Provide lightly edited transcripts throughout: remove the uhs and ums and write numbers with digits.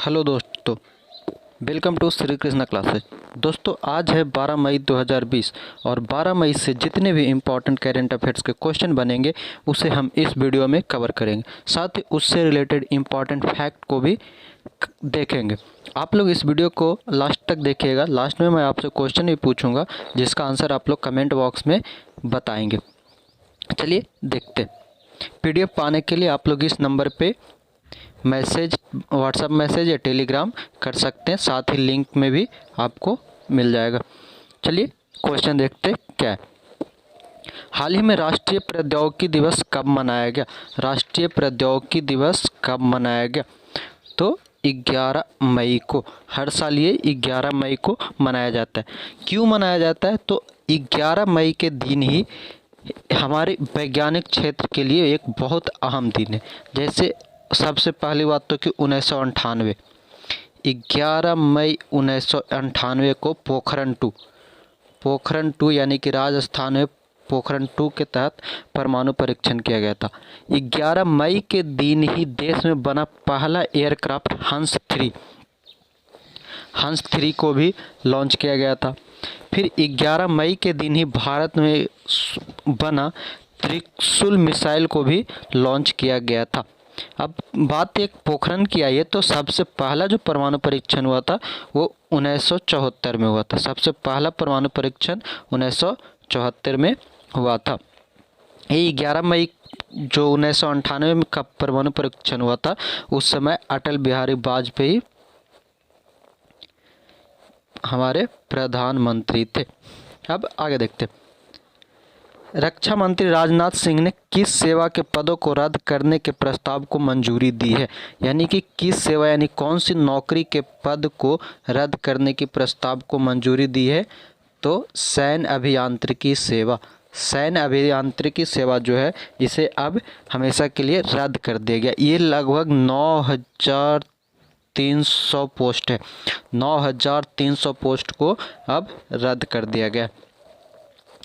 Hello दोस्तों, welcome to Shri Krishna classes. दोस्तों आज है 12 मई 2020 और 12 मई से जितने भी इम्पोर्टेंट करेंट अफेयर्स के क्वेश्चन बनेंगे उसे हम इस वीडियो में कवर करेंगे। साथ ही उससे रिलेटेड इम्पॉर्टेंट फैक्ट को भी देखेंगे। आप लोग इस वीडियो को लास्ट तक देखिएगा। लास्ट में मैं आपसे क्वेश्चन भी पूछूंगा जिसका आंसर आप लोग कमेंट बॉक्स में बताएंगे। चलिए देखते हैं। PDF पाने के लिए आप लोग इस नंबर पे मैसेज, व्हाट्सएप मैसेज या टेलीग्राम कर सकते हैं। साथ ही लिंक में भी आपको मिल जाएगा। चलिए क्वेश्चन देखते हैं क्या है। हाल ही में राष्ट्रीय प्रौद्योगिकी दिवस कब मनाया गया? राष्ट्रीय प्रौद्योगिकी दिवस कब मनाया गया? तो 11 मई को। हर साल ये 11 मई को मनाया जाता है। क्यों मनाया जाता है? तो 11 मई के दिन ही हमारे वैज्ञानिक क्षेत्र के लिए एक बहुत अहम दिन है। जैसे सबसे पहली बात तो कि 1998 11 मई 1998 को पोखरण 2 यानी कि राजस्थान में पोखरण 2 के तहत परमाणु परीक्षण किया गया था। 11 मई के दिन ही देश में बना पहला एयरक्राफ्ट हंस 3 को भी लॉन्च किया गया था। फिर 11 मई के दिन ही भारत में बना त्रिशूल मिसाइल को भी लॉन्च किया गया था। अब बात एक पोखरण की आई है तो सबसे पहला जो परमाणु परीक्षण हुआ था वो 1974 में हुआ था। सबसे पहला परमाणु परीक्षण 1974 में हुआ था। ये 11 मई जो 1998 में का परमाणु परीक्षण हुआ था उस समय अटल बिहारी वाजपेयी हमारे प्रधानमंत्री थे। अब आगे देखते हैं। रक्षा मंत्री राजनाथ सिंह ने किस सेवा के पदों को रद्द करने के प्रस्ताव को मंजूरी दी है? यानी कि किस सेवा यानी कौन सी नौकरी के पद को रद्द करने के प्रस्ताव को मंजूरी दी है? तो सैन्य अभियांत्रिकी सेवा जो है इसे अब हमेशा के लिए रद्द कर दिया गया। ये लगभग 9,300 पोस्ट है। 9,300 पोस्ट को अब रद्द कर दिया गया।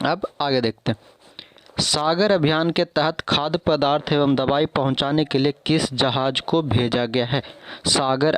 अब आगे देखते हैं। सागर अभियान के तहत खाद्य पदार्थ एवं दवाई पहुंचाने के लिए किस जहाज को भेजा गया है? सागर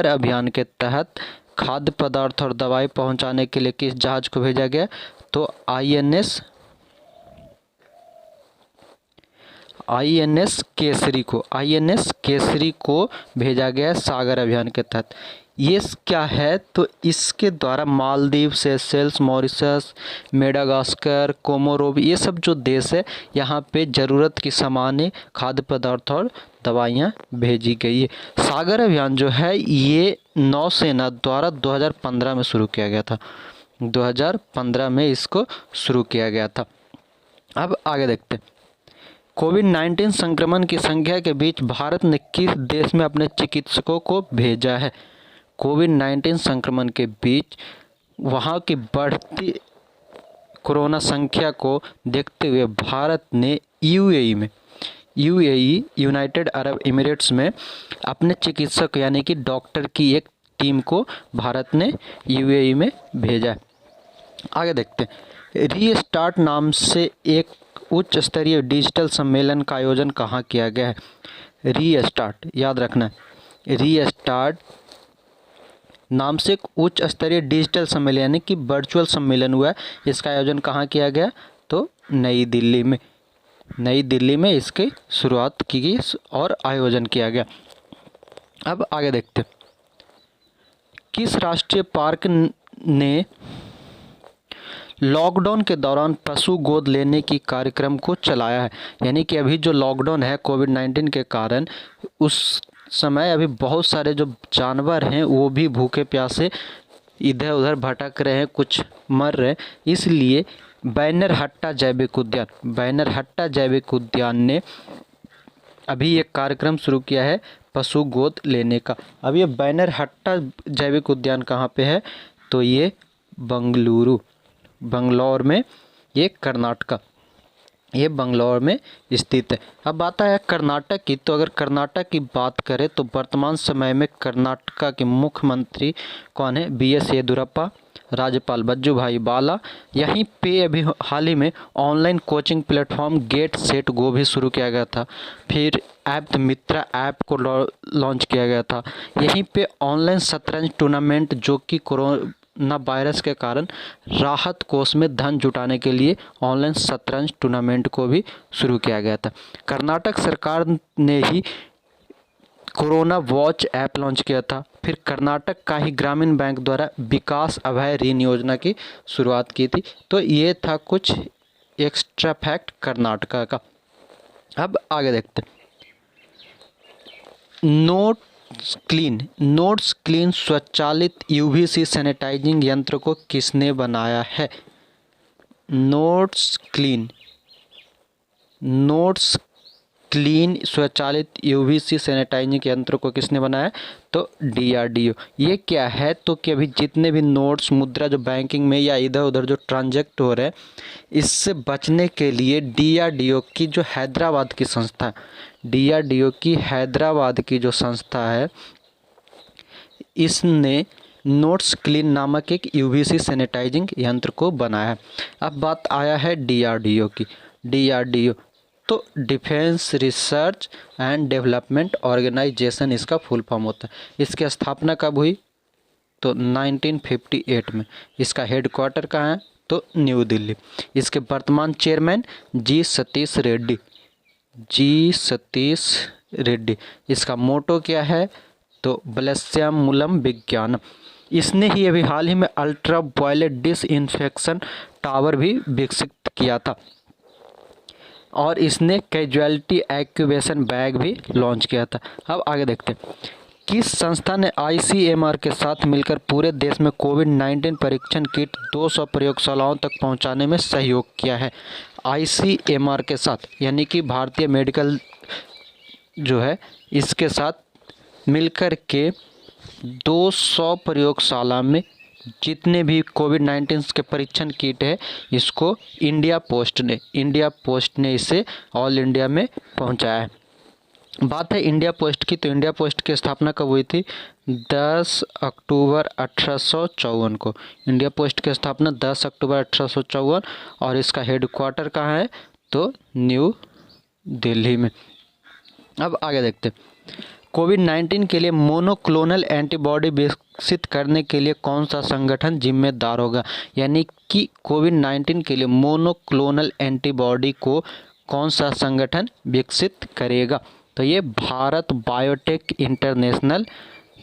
अभियान के तहत खाद्य पदार्थ और दवाई पहुंचाने के लिए किस जहाज को भेजा गया? तो INS केसरी को भेजा गया सागर अभियान के तहत। ये क्या है? तो इसके द्वारा मालदीव, सेशेल्स, मॉरिशस, मेडागास्कर, कोमोरोव ये सब जो देश है यहाँ पे ज़रूरत की सामान्य खाद्य पदार्थ और दवाइयाँ भेजी गई है। सागर अभियान जो है ये नौसेना द्वारा 2015 में शुरू किया गया था। 2015 में इसको शुरू किया गया था। अब आगे देखते हैं। कोविड-19 संक्रमण की संख्या के बीच भारत ने किस देश में अपने चिकित्सकों को भेजा है? कोविड-19 संक्रमण के बीच वहाँ की बढ़ती कोरोना संख्या को देखते हुए भारत ने यूएई यूनाइटेड अरब एमिरेट्स में अपने चिकित्सक यानी कि डॉक्टर की एक टीम को भारत ने यूएई में भेजा है। आगे देखते हैं। रीस्टार्ट नाम से एक उच्च स्तरीय डिजिटल सम्मेलन का आयोजन कहाँ किया गया है? रीस्टार्ट याद रखना। रीस्टार्ट नाम से एक उच्च स्तरीय डिजिटल सम्मेलन यानी कि वर्चुअल सम्मेलन हुआ है। इसका आयोजन कहाँ किया गया? तो नई दिल्ली में इसकी शुरुआत की गई और आयोजन किया गया। अब आगे देखते हैं। किस राष्ट्रीय पार्क ने लॉकडाउन के दौरान पशु गोद लेने की कार्यक्रम को चलाया है? यानी कि अभी जो लॉकडाउन है कोविड-19 के कारण उस समय अभी बहुत सारे जो जानवर हैं वो भी भूखे प्यासे इधर उधर भटक रहे हैं, कुछ मर रहे हैं। इसलिए बैनरहट्टा जैविक उद्यान ने अभी एक कार्यक्रम शुरू किया है पशु गोद लेने का। अब ये बैनरहट्टा जैविक उद्यान कहाँ पे है? तो ये बंगलौर में, ये कर्नाटक, ये बंगलौर में स्थित है। अब बात है कर्नाटक की। तो अगर कर्नाटक की बात करें तो वर्तमान समय में कर्नाटक के मुख्यमंत्री कौन है? BS येदियुरप्पा। राज्यपाल वजुभाई वाला। यहीं पे अभी हाल ही में online coaching platform get set go भी शुरू किया गया था। फिर ऐप मित्रा ऐप को लॉन्च किया गया था। यहीं पे ऑनलाइन शतरंज टूर्नामेंट जो कि कोरोना वायरस के कारण राहत कोष में धन जुटाने के लिए ऑनलाइन शतरंज टूर्नामेंट को भी शुरू किया गया था। कर्नाटक सरकार ने ही कोरोना वॉच ऐप लॉन्च किया था। फिर कर्नाटक का ही ग्रामीण बैंक द्वारा विकास अभय ऋण योजना की शुरुआत की थी। तो ये था कुछ एक्स्ट्रा फैक्ट कर्नाटका का। अब आगे देखते हैं। नोट्स क्लीन स्वचालित यूवीसी सैनिटाइजिंग यंत्र को किसने बनाया है? नोट्स क्लीन स्वचालित यूवीसी सैनिटाइजिंग यंत्र को किसने बनाया? तो DRDO। ये क्या है? तो कि अभी जितने भी नोट्स मुद्रा जो बैंकिंग में या इधर उधर जो ट्रांजैक्ट हो रहे हैं, इससे बचने के लिए DRDO की जो हैदराबाद की संस्था, DRDO की हैदराबाद की जो संस्था है, इसने नोट्स क्लीन नामक एक यूवीसी सैनिटाइजिंग यंत्र को बनाया है। अब बात आया है DRDO की। DRDO तो defence research and development organisation इसका फुल फॉर्म होता है। इसकी स्थापना कब हुई? तो 1958 में। इसका हेडक्वार्टर कहाँ है? तो न्यू दिल्ली। इसके वर्तमान चेयरमैन जी सतीश रेड्डी। इसका मोटो क्या है? तो वलस्यामूलम विज्ञानम। इसने ही अभी हाल ही में अल्ट्रा वायलेट डिसइंफेक्शन टावर भी विकसित किया था। और इसने कैजुअलिटी एक्यूबेशन बैग भी लॉन्च किया था। अब आगे देखते हैं। किस संस्था ने ICMR के साथ मिलकर पूरे देश में कोविड-19 परीक्षण किट 200 प्रयोगशालाओं तक पहुंचाने में सहयोग किया है? ICMR के साथ यानी कि भारतीय मेडिकल जो है, इसके साथ मिलकर के 200 प्रयोगशाला में जितने भी कोविड-19 के परीक्षण किट है, इसको इंडिया पोस्ट ने इसे ऑल इंडिया में पहुंचाया है। बात है इंडिया पोस्ट की, तो इंडिया पोस्ट की स्थापना कब हुई थी? 10 अक्टूबर 1854 को। इंडिया पोस्ट की स्थापना 10 अक्टूबर 1854 और इसका हेडक्वार्टर कहाँ है? तो न्यू दिल्ली में। अब आगे देखते हैं। कोविड-19 के लिए मोनोक्लोनल एंटीबॉडी विकसित करने के लिए कौन सा संगठन जिम्मेदार होगा? यानी कि कोविड-19 के लिए मोनोक्लोनल एंटीबॉडी को कौन सा संगठन विकसित करेगा? तो ये भारत बायोटेक इंटरनेशनल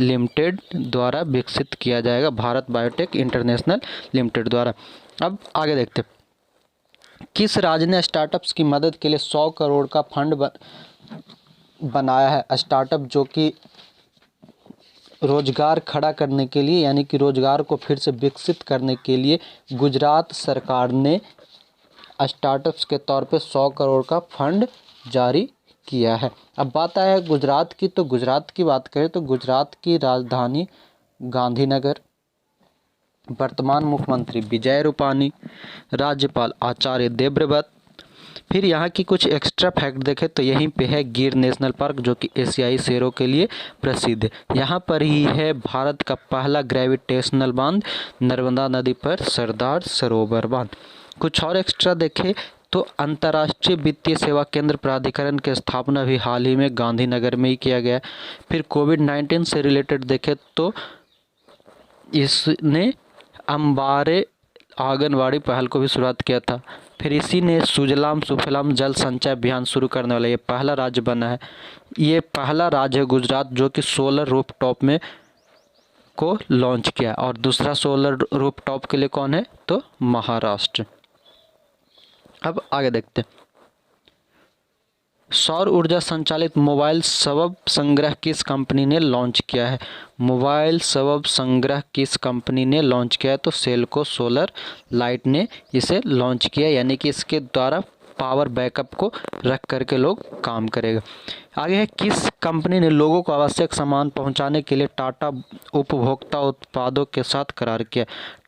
लिमिटेड द्वारा विकसित किया जाएगा। भारत बायोटेक इंटरनेशनल लिमिटेड द्वारा। अब आगे देखते हैं। किस राज्य ने स्टार्टअप्स की मदद के लिए 100 करोड़ का फंड बनाया है? स्टार्टअप जो कि रोजगार खड़ा करने के लिए यानी कि रोजगार को फिर से विकसित करने के लिए गुजरात सरकार ने स्टार्टअप्स के तौर पे 100 करोड़ का फंड जारी किया है। अब बात आया गुजरात की, तो गुजरात की बात करें तो गुजरात की राजधानी गांधीनगर, वर्तमान मुख्यमंत्री विजय रूपानी, राज्यपाल आचार्य देवव्रत। फिर यहाँ की कुछ एक्स्ट्रा फैक्ट देखें तो यहीं पे है गिर नेशनल पार्क जो कि एशियाई शेरों के लिए प्रसिद्ध है। यहाँ पर ही है भारत का पहला ग्रेविटेशनल बांध नर्मदा नदी पर सरदार सरोवर बांध। कुछ और एक्स्ट्रा देखें तो अंतर्राष्ट्रीय वित्तीय सेवा केंद्र प्राधिकरण की स्थापना भी हाल ही में गांधीनगर में ही किया गया। फिर कोविड-19 से रिलेटेड देखें तो इसने अंबारे आंगनवाड़ी पहल को भी शुरुआत किया था। फिर इसी ने सुजलाम सुफलाम जल संचय अभियान शुरू करने वाला ये पहला राज्य बना है। ये पहला राज्य है गुजरात जो कि सोलर रूफटॉप में को लॉन्च किया। और दूसरा सोलर रूफटॉप के लिए कौन है? तो महाराष्ट्र। अब आगे देखते हैं। सौर ऊर्जा संचालित मोबाइल सबब संग्रह किस कंपनी ने लॉन्च किया है? मोबाइल सबब संग्रह किस कंपनी ने लॉन्च किया है? तो सेल्को सोलर लाइट ने इसे लॉन्च किया, यानी कि इसके द्वारा पावर बैकअप को रख करके लोग काम करेगा। आगे है किस कंपनी ने लोगों को आवश्यक सामान पहुंचाने के लिए टाटा उपभोक्ता उत्पादों के साथ करार किया?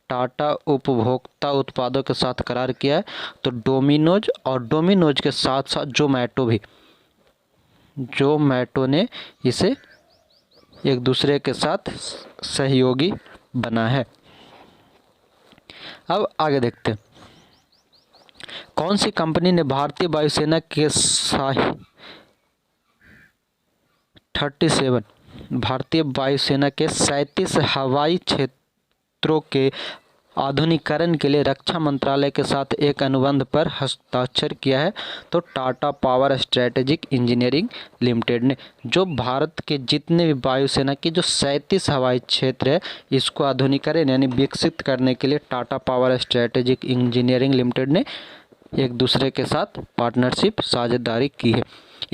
टाटा उपभोक्ता उत्पादों के साथ करार किया है तो डोमिनोज, और डोमिनोज के साथ साथ जोमैटो ने इसे एक दूसरे के साथ सहयोगी बना है। अब आगे देखते हैं, कौन सी कंपनी ने भारतीय वायुसेना के 37 हवाई क्षेत्रों के आधुनिकीकरण के लिए रक्षा मंत्रालय के साथ एक अनुबंध पर हस्ताक्षर किया है? तो Tata power strategic engineering limited ने। जो भारत के जितने भी वायुसेना की जो 37 हवाई क्षेत्र है, इसको आधुनिकीकरण यानी विकसित करने के लिए Tata power strategic engineering limited ने एक दूसरे के साथ पार्टनरशिप साझेदारी की है।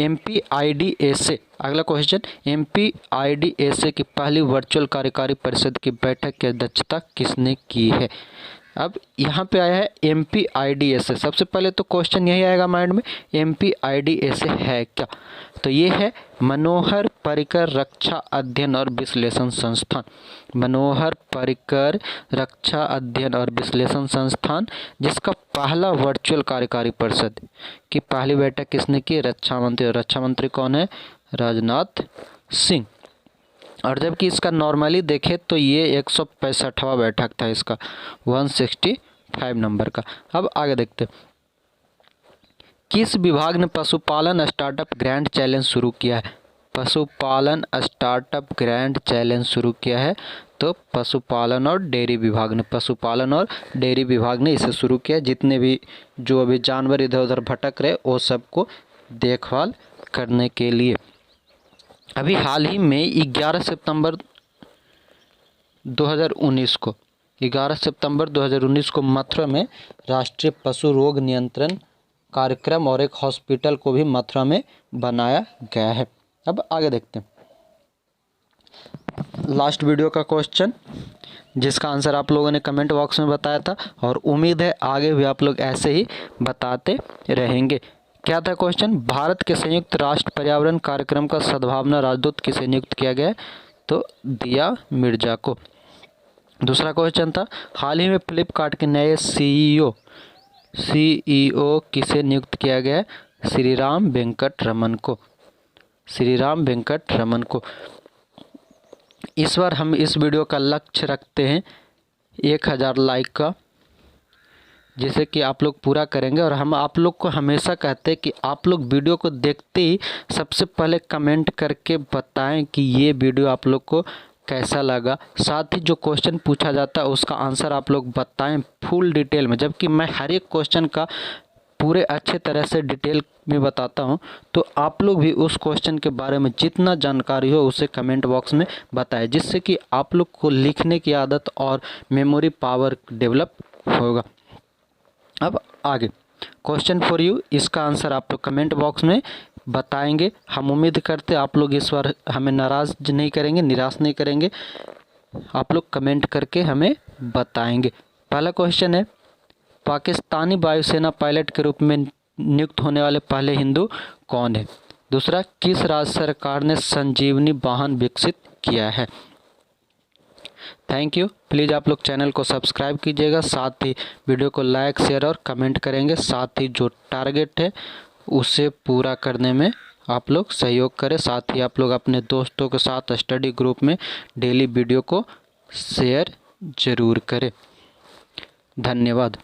MPIDAC, अगला क्वेश्चन, MPIDAC की पहली वर्चुअल कार्यकारी परिषद की बैठक की अध्यक्षता किसने की है? अब यहाँ पे आया है MPIDAC। सबसे पहले तो क्वेश्चन यही आएगा माइंड में, MPIDAC है क्या? तो ये है मनोहर पर्रिकर रक्षा अध्ययन और विश्लेषण संस्थान। मनोहर पर्रिकर रक्षा अध्ययन और विश्लेषण संस्थान, जिसका पहला वर्चुअल कार्यकारी परिषद की पहली बैठक किसने की? रक्षा मंत्री। और रक्षा मंत्री कौन है? राजनाथ सिंह। और जबकि इसका नॉर्मली देखें तो ये 165वां बैठक था इसका, 165 नंबर का। अब आगे देखते हैं, किस विभाग ने पशुपालन स्टार्टअप ग्रैंड चैलेंज शुरू किया है? पशुपालन स्टार्टअप ग्रैंड चैलेंज शुरू किया है, तो पशुपालन और डेयरी विभाग ने। पशुपालन और डेयरी विभाग ने इसे शुरू किया। जितने भी जो अभी जानवर इधर उधर भटक रहे वो सबको देखभाल करने के लिए। अभी हाल ही में 11 सितंबर 2019 को मथुरा में राष्ट्रीय पशु रोग नियंत्रण कार्यक्रम और एक हॉस्पिटल को भी मथुरा में बनाया गया है। अब आगे देखते हैं, लास्ट वीडियो का क्वेश्चन जिसका आंसर आप लोगों ने कमेंट बॉक्स में बताया था, और उम्मीद है आगे भी आप लोग ऐसे ही बताते रहेंगे। क्या था क्वेश्चन? भारत के संयुक्त राष्ट्र पर्यावरण कार्यक्रम का सद्भावना राजदूत किसे नियुक्त किया गया? तो दिया मिर्जा को। दूसरा क्वेश्चन था, हाल ही में फ्लिपकार्ट के नए सीईओ किसे नियुक्त किया गया? श्रीराम वेंकटरमन को। श्रीराम वेंकटरमन को। इस बार हम इस वीडियो का लक्ष्य रखते हैं 1000 लाइक का, जिसे कि आप लोग पूरा करेंगे। और हम आप लोग को हमेशा कहते हैं कि आप लोग वीडियो को देखते ही सबसे पहले कमेंट करके बताएं कि ये वीडियो आप लोग को कैसा लगा। साथ ही जो क्वेश्चन पूछा जाता है उसका आंसर आप लोग बताएं फुल डिटेल में, जबकि मैं हर एक क्वेश्चन का पूरे अच्छे तरह से डिटेल में बताता हूं। तो आप लोग भी उस क्वेश्चन के बारे में जितना जानकारी हो उसे कमेंट बॉक्स में बताएं, जिससे कि आप लोग को लिखने की आदत और मेमोरी पावर डेवलप होगा। अब आगे क्वेश्चन फॉर यू, इसका आंसर आप लोग कमेंट बॉक्स में बताएंगे। हम उम्मीद करते आप लोग इस बार हमें नाराज़ नहीं करेंगे, निराश नहीं करेंगे। आप लोग कमेंट करके हमें बताएंगे। पहला क्वेश्चन है, पाकिस्तानी वायुसेना पायलट के रूप में नियुक्त होने वाले पहले हिंदू कौन है? दूसरा, किस राज्य सरकार ने संजीवनी वाहन विकसित किया है? Thank you. प्लीज़ आप लोग चैनल को सब्सक्राइब कीजिएगा, साथ ही वीडियो को लाइक शेयर और कमेंट करेंगे। साथ ही जो टारगेट है उसे पूरा करने में आप लोग सहयोग करें। साथ ही आप लोग अपने दोस्तों के साथ स्टडी ग्रुप में डेली वीडियो को शेयर ज़रूर करें। धन्यवाद।